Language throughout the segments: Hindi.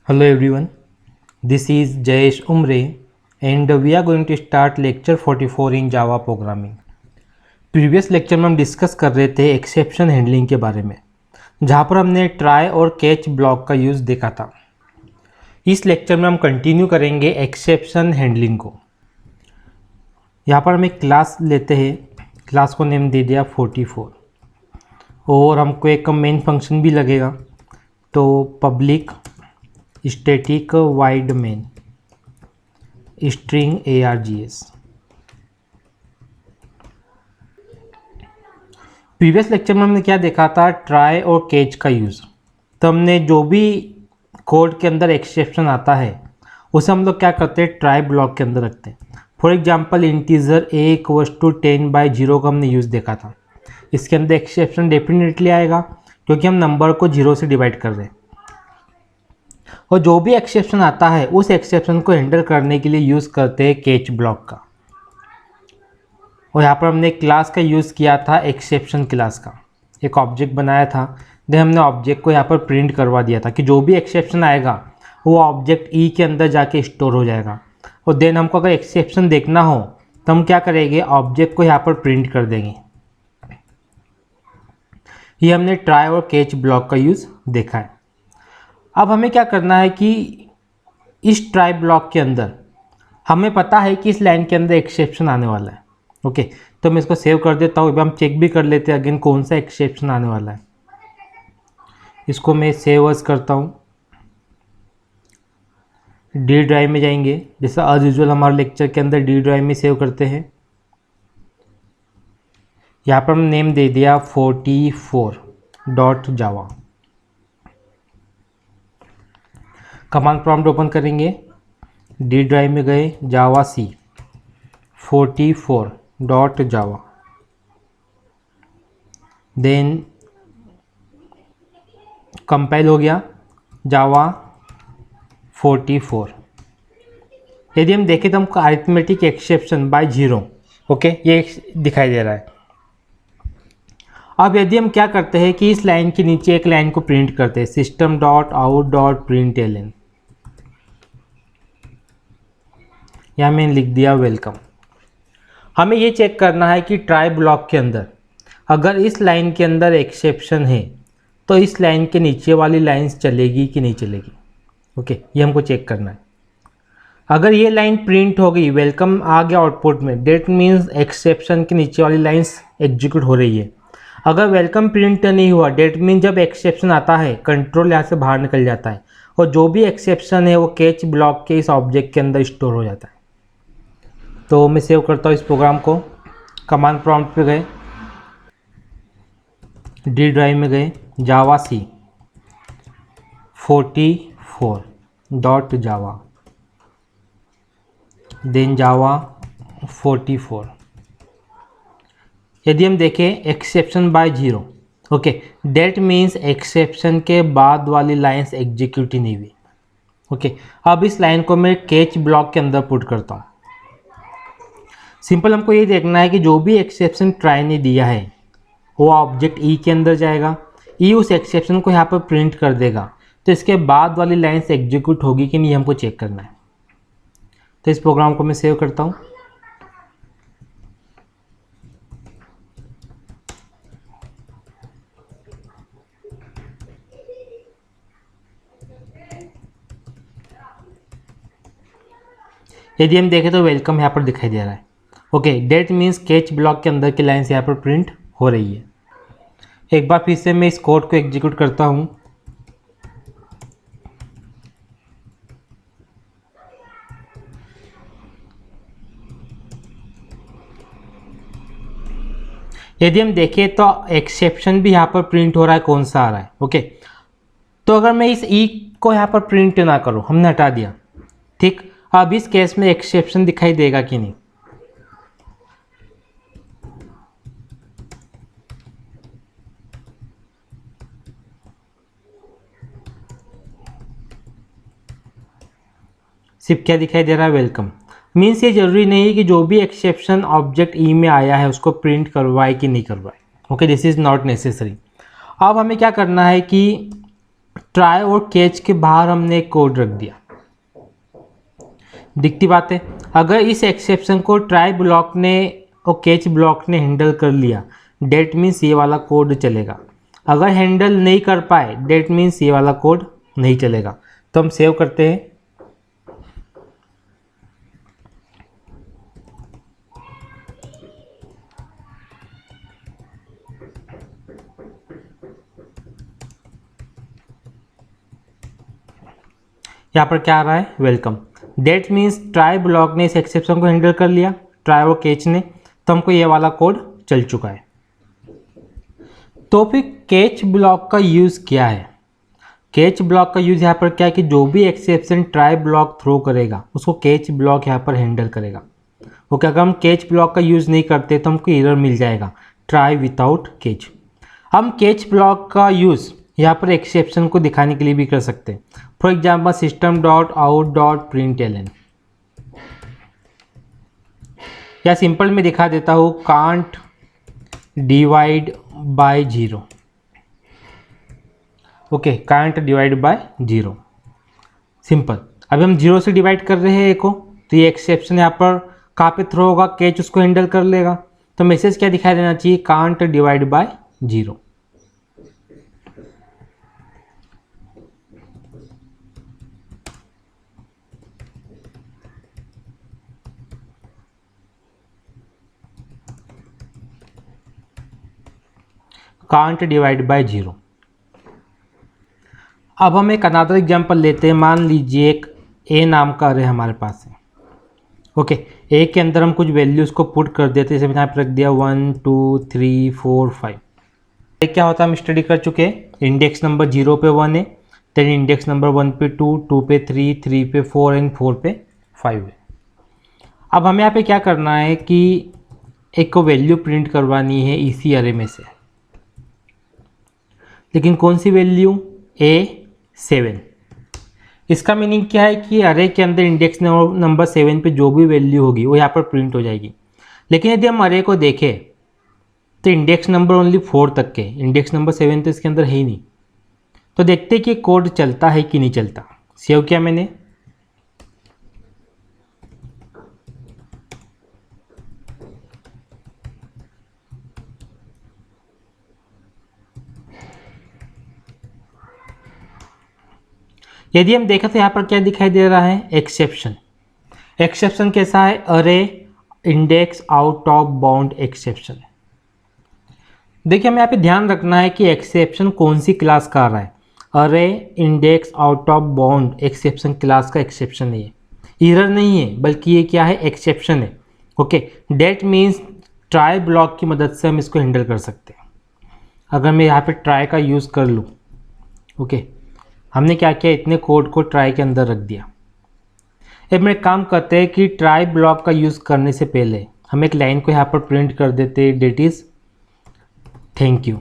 Hello everyone, this is Jayesh Umre and we are going to start lecture 44 in Java programming. Previous lecture में हम डिस्कस कर रहे थे एक्सेप्शन हैंडलिंग के बारे में, जहाँ पर हमने ट्राई और कैच ब्लॉक का यूज़ देखा था। इस लेक्चर में हम कंटिन्यू करेंगे एक्सेप्शन हैंडलिंग को। यहाँ पर हम एक क्लास लेते हैं, क्लास को नेम दे दिया 44 और हमको एक मेन फंक्शन भी लगेगा, तो public static wide main string args। Previous lecture में हमने क्या देखा था, ट्राई और कैच का यूज़। तो हमने जो भी कोड के अंदर एक्सेप्शन आता है उसे हम लोग क्या करते हैं, ट्राई ब्लॉक के अंदर रखते हैं। फॉर एग्जांपल इंटीजर a = 10/0 का हमने यूज़ देखा था। इसके अंदर एक्सेप्शन डेफिनेटली आएगा क्योंकि हम नंबर को 0 से डिवाइड कर रहे हैं। और जो भी एक्सेप्शन आता है उस एक्सेप्शन को हैंडल करने के लिए यूज़ करते हैं कैच ब्लॉक का। और यहाँ पर हमने क्लास का यूज़ किया था, एक्सेप्शन क्लास का एक ऑब्जेक्ट बनाया था। देन हमने ऑब्जेक्ट को यहाँ पर प्रिंट करवा दिया था कि जो भी एक्सेप्शन आएगा वो ऑब्जेक्ट ई के अंदर जाके स्टोर हो जाएगा। और देन हमको अगर एक्सेप्शन देखना हो तो हम क्या करेंगे, ऑब्जेक्ट को यहाँ पर प्रिंट कर देंगे। ये हमने ट्राई और कैच ब्लॉक का यूज़ देखा है। अब हमें क्या करना है कि इस ट्राई ब्लॉक के अंदर हमें पता है कि इस लाइन के अंदर एक्सेप्शन आने वाला है। ओके, तो मैं इसको सेव कर देता हूँ। हम चेक भी कर लेते हैं अगेन कौन सा एक्सेप्शन आने वाला है। इसको मैं सेव एज करता हूँ, डी ड्राइव में जाएंगे, जैसा एज यूजुअल हमारे लेक्चर के अंदर डी ड्राइव में सेव करते हैं। यहाँ पर हम नेम दे दिया 44.java। कमांड प्रॉम्प्ट ओपन करेंगे, डी ड्राइव में गए, जावा सी 44.java, देन कंपाइल हो गया जावा 44। यदि हम देखें तो हमको अरिथमेटिक एक्सेप्शन बाय 0, ओके, ये दिखाई दे रहा है। अब यदि हम क्या करते हैं कि इस लाइन के नीचे एक लाइन को प्रिंट करते हैं, system.out.println, यहाँ मैंने लिख दिया वेलकम। हमें ये चेक करना है कि ट्राई ब्लॉक के अंदर अगर इस लाइन के अंदर एक्सेप्शन है तो इस लाइन के नीचे वाली लाइंस चलेगी कि नहीं चलेगी। ओके, ये हमको चेक करना है। अगर ये लाइन प्रिंट हो गई, वेलकम आ गया आउटपुट में, डेट मीन्स एक्सेप्शन के नीचे वाली लाइंस एग्जीक्यूट हो रही है। अगर वेलकम प्रिंट नहीं हुआ, डेट मीन जब एक्सेप्शन आता है कंट्रोल यहाँ से बाहर निकल जाता है और जो भी एक्सेप्शन है वो कैच ब्लॉक के इस ऑब्जेक्ट के अंदर स्टोर हो जाता है। तो मैं सेव करता हूँ इस प्रोग्राम को, कमांड प्रॉम्प्ट पे गए, डी ड्राइव में गए, जावा सी 44.java, देन जावा 44। यदि हम देखें exception by 0, okay, that means exception के बाद वाली लाइंस एग्जीक्यूट ही नहीं हुई। ओके, अब इस लाइन को मैं कैच ब्लॉक के अंदर पुट करता हूँ। सिंपल हमको ये देखना है कि जो भी एक्सेप्शन ट्राई ने दिया है वो ऑब्जेक्ट ई के अंदर जाएगा, ई उस एक्सेप्शन को यहाँ पर प्रिंट कर देगा, तो इसके बाद वाली लाइंस एग्जीक्यूट होगी कि नहीं हमको चेक करना है। तो इस प्रोग्राम को मैं सेव करता हूँ। यदि हम देखें तो वेलकम यहाँ पर दिखाई दे रहा है। Okay, that means catch block के अंदर की लाइंस यहाँ पर प्रिंट हो रही है। एक बार फिर से मैं इस कोड को एग्जीक्यूट करता हूँ। यदि हम देखें तो एक्सेप्शन भी यहाँ पर प्रिंट हो रहा है, कौन सा आ रहा है। ओके, तो अगर मैं इस ई को यहाँ पर प्रिंट ना करूँ, हमने हटा दिया, ठीक, अब इस केस में एक्सेप्शन दिखाई देगा कि नहीं। सिर्फ क्या दिखाई दे रहा है, वेलकम। मीन्स ये जरूरी नहीं है कि जो भी एक्सेप्शन ऑब्जेक्ट ई में आया है उसको प्रिंट करवाए कि नहीं करवाए। Okay, this is not necessary. अब हमें क्या करना है कि ट्राई और कैच के बाहर हमने एक कोड रख दिया। दिखती बात है। अगर इस एक्सेप्शन को ट्राई ब्लॉक ने और कैच ब्लॉक ने हैंडल कर लिया, डेट मीन्स ये वाला कोड चलेगा। अगर हैंडल नहीं कर पाए, डेट मीन्स ये वाला कोड नहीं चलेगा। तो हम सेव करते हैं। यहाँ पर क्या आ रहा है, welcome. That means try block ने इस एक्सेप्शन को हैंडल कर लिया, ट्राई और कैच ने, तो हमको ये वाला कोड चल चुका है। तो फिर कैच ब्लॉक का यूज़ क्या है? कैच ब्लॉक का यूज़ यहाँ पर क्या है कि जो भी एक्सेप्शन ट्राई ब्लॉक थ्रो करेगा उसको कैच ब्लॉक यहाँ पर हैंडल करेगा। ओके, अगर हम कैच ब्लॉक का यूज़ नहीं करते तो हमको एरर मिल जाएगा, ट्राई विदाउट कैच। हम कैच ब्लॉक का यूज़ यहाँ पर एक्सेप्शन को दिखाने के लिए भी कर सकते हैं। फॉर एग्जाम्पल system.out.println, या सिंपल में दिखा देता हूँ can't divide by 0। Okay, can't divide by 0, simple. अभी हम 0 से डिवाइड कर रहे हैं ए को, तो ये एक्सेप्शन यहाँ पर कहाँ पे थ्रो होगा, कैच उसको हैंडल कर लेगा। तो मैसेज क्या दिखाई देना चाहिए, can't divide by 0। Can't divide by 0। अब हम एक अनदर एग्जांपल लेते हैं। मान लीजिए एक ए नाम का अरे हमारे पास है। ओके, ए के अंदर हम कुछ वैल्यूज़ को पुट कर देते हैं। जैसे मैंने यहाँ पर रख दिया 1 2 3 4 5। क्या होता है हम स्टडी कर चुके हैं। इंडेक्स नंबर 0 पे 1 है, देन इंडेक्स नंबर 1 पे 2, 2 पे 3, 3 पे 4 एंड 4 पे 5 है। अब हमें यहाँ पे क्या करना है कि एक को वैल्यू प्रिंट करवानी है इसी अरे में से। लेकिन कौन सी वैल्यू, A7। इसका मीनिंग क्या है कि अरे के अंदर इंडेक्स नंबर 7 पे जो भी वैल्यू होगी वो यहाँ पर प्रिंट हो जाएगी। लेकिन यदि हम अरे को देखें तो इंडेक्स नंबर ओनली 4 तक के, इंडेक्स नंबर 7 तो इसके अंदर है ही नहीं। तो देखते हैं कि कोड चलता है कि नहीं चलता। सेव किया मैंने। यदि हम देखें तो यहाँ पर क्या दिखाई दे रहा है, एक्सेप्शन। एक्सेप्शन कैसा है, अरे index out of bound exception. देखिए हमें यहाँ पे ध्यान रखना है कि एक्सेप्शन कौन सी क्लास का आ रहा है। अरे index out of bound exception class का एक्सेप्शन है, ये एरर नहीं है, बल्कि ये क्या है, एक्सेप्शन है। Okay, that means try block की मदद से हम इसको हैंडल कर सकते हैं। अगर मैं यहाँ पे ट्राई का यूज़ कर लूँ, ओके, हमने क्या किया, इतने कोड को ट्राई के अंदर रख दिया। अब मैं काम करते हैं कि ट्राई ब्लॉक का यूज़ करने से पहले हम एक लाइन को यहाँ पर प्रिंट कर देते हैं, डेट इज़ थैंक यू।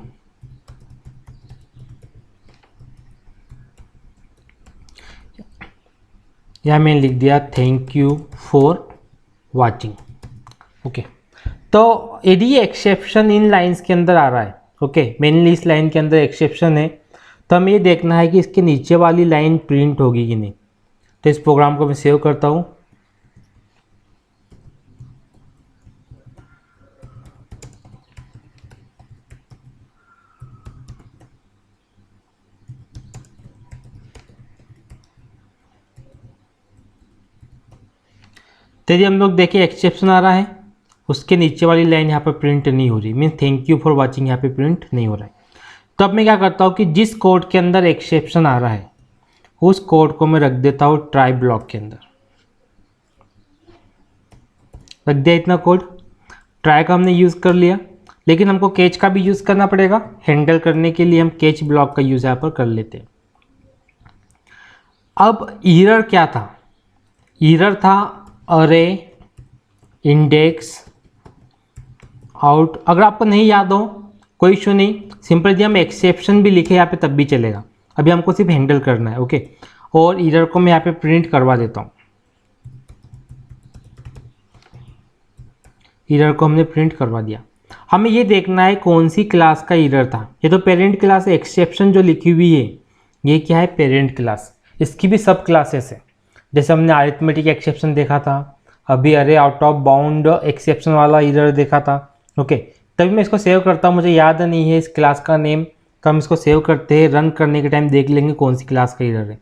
यहाँ मैंने लिख दिया thank you for watching. Okay, तो यदि ये एक्सेप्शन इन लाइंस के अंदर आ रहा है, ओके, मेनली इस लाइन के अंदर एक्सेप्शन है, तो हमें ये देखना है कि इसके नीचे वाली लाइन प्रिंट होगी कि नहीं। तो इस प्रोग्राम को मैं सेव करता हूँ। तो यदि हम लोग देखें एक्सेप्शन आ रहा है, उसके नीचे वाली लाइन यहाँ पर प्रिंट नहीं हो रही, means thank you for watching यहाँ पे प्रिंट नहीं हो रहा है। तो अब मैं क्या करता हूँ कि जिस कोड के अंदर एक्सेप्शन आ रहा है उस कोड को मैं रख देता हूँ ट्राई ब्लॉक के अंदर। रख दिया इतना कोड, ट्राई का हमने यूज़ कर लिया, लेकिन हमको कैच का भी यूज़ करना पड़ेगा। हैंडल करने के लिए हम कैच ब्लॉक का यूज़ यहाँ पर कर लेते हैं। अब एरर क्या था, एरर था अरे इंडेक्स आउट। अगर आपको नहीं याद हो कोई इशू नहीं, सिंपल यदि हम एक्सेप्शन भी लिखे यहाँ पे तब भी चलेगा। अभी हमको सिर्फ हैंडल करना है। ओके, और एरर को मैं यहाँ पे प्रिंट करवा देता हूँ। एरर को हमने प्रिंट करवा दिया। हमें ये देखना है कौन सी क्लास का एरर था। ये तो पेरेंट क्लास है, एक्सेप्शन जो लिखी हुई है ये क्या है, पेरेंट क्लास। इसकी भी सब क्लासेस है, जैसे हमने अरिथमेटिक एक्सेप्शन देखा था, अभी अरे आउट ऑफ बाउंड एक्सेप्शन वाला इरर देखा था। ओके, तभी मैं इसको सेव करता हूँ, मुझे याद नहीं है इस क्लास का नेम, तो हम इसको सेव करते हैं, रन करने के टाइम देख लेंगे कौन सी क्लास का इरर है।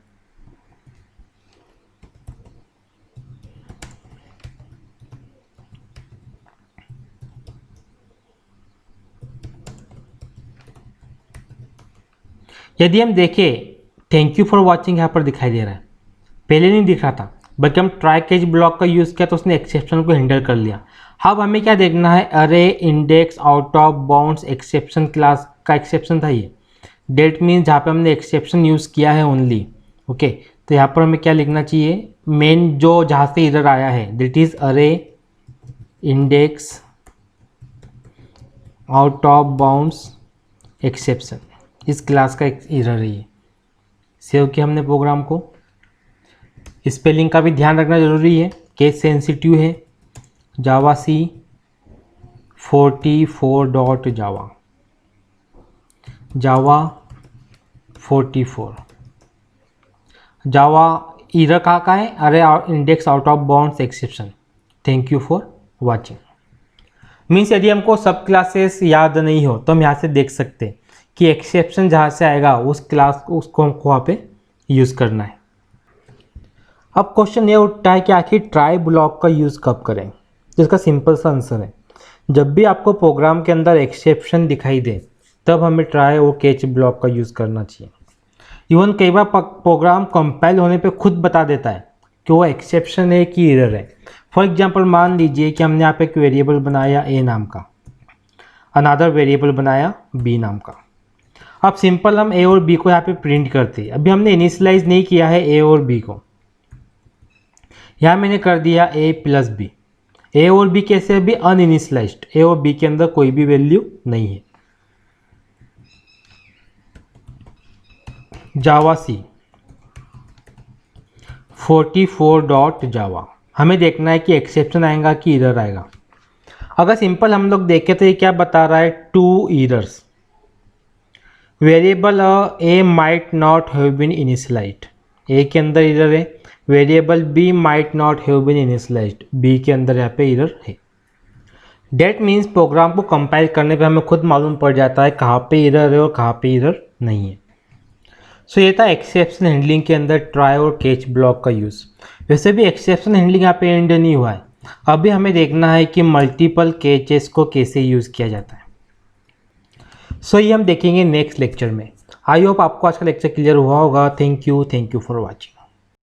यदि हम देखें, थैंक यू फॉर वॉचिंग यहाँ पर दिखाई दे रहा है, पहले नहीं दिख रहा था, बल्कि हम ट्राई कैच ब्लॉक का यूज़ किया तो उसने एक्सेप्शन को हैंडल कर लिया। अब हमें क्या देखना है, अरे index out of bounds exception class का एक्सेप्शन था ये, डेट मीन्स जहाँ पे हमने एक्सेप्शन यूज़ किया है ओनली। ओके, तो यहाँ पर हमें क्या लिखना चाहिए, मेन जो जहाँ से इरर आया है दैट इज़ अरे index out of bounds exception, इस क्लास का इरर है ये। सेव किया हमने प्रोग्राम को। स्पेलिंग का भी ध्यान रखना ज़रूरी है, केस सेंसिटिव है। जावा सी 44 जावा, जावा 44 जावा इरर कहाँ का है, अरे index out of bounds exception. Thank you for watching. Means यदि हमको सब क्लासेस याद नहीं हो तो हम यहाँ से देख सकते हैं कि एक्सेप्शन जहाँ से आएगा उस क्लास उसको हमको वहाँ पे यूज़ करना है। अब क्वेश्चन ये उठता है कि आखिर ट्राई ब्लॉक का यूज़ कब करें, जिसका सिंपल सा आंसर है, जब भी आपको प्रोग्राम के अंदर एक्सेप्शन दिखाई दे तब हमें ट्राई और कैच ब्लॉक का यूज़ करना चाहिए। इवन कई बार प्रोग्राम कंपाइल होने पे खुद बता देता है कि वो एक्सेप्शन है कि एरर है। फॉर एग्जांपल मान लीजिए कि हमने यहाँ पे एक वेरिएबल बनाया ए नाम का, अनदर वेरिएबल बनाया बी नाम का। अब सिंपल हम ए और बी को यहाँ पे प्रिंट करते हैं। अभी हमने इनिशियलाइज नहीं किया है ए और बी को, यहाँ मैंने कर दिया ए प्लस बी। ए और बी कैसे, अभी अनइनिशियलाइज्ड, ए और बी के अंदर कोई भी वैल्यू नहीं है। जावा सी 44 जावा, हमें देखना है कि एक्सेप्शन आएगा कि इरर आएगा। अगर सिंपल हम लोग देखें तो ये क्या बता रहा है, 2 errors. Variable a might not have been initialised, a के अंदर इरर है। Variable b might not have been initialised, b के अंदर यहाँ पे इरर है। डेट मीन्स प्रोग्राम को कंपाइल करने पे हमें खुद मालूम पड़ जाता है कहाँ पे इरर है और कहाँ पे इरर नहीं है। सो ये था एक्सेप्शन हैंडलिंग के अंदर ट्राई और कैच ब्लॉक का यूज़। वैसे भी एक्सेप्शन हैंडलिंग यहाँ पे एंड नहीं हुआ है, अभी हमें देखना है कि मल्टीपल कैचेस को कैसे यूज़ किया जाता है। सो ये हम देखेंगे नेक्स्ट लेक्चर में। आई होप आपको आज का लेक्चर क्लियर हुआ होगा। Thank you for watching.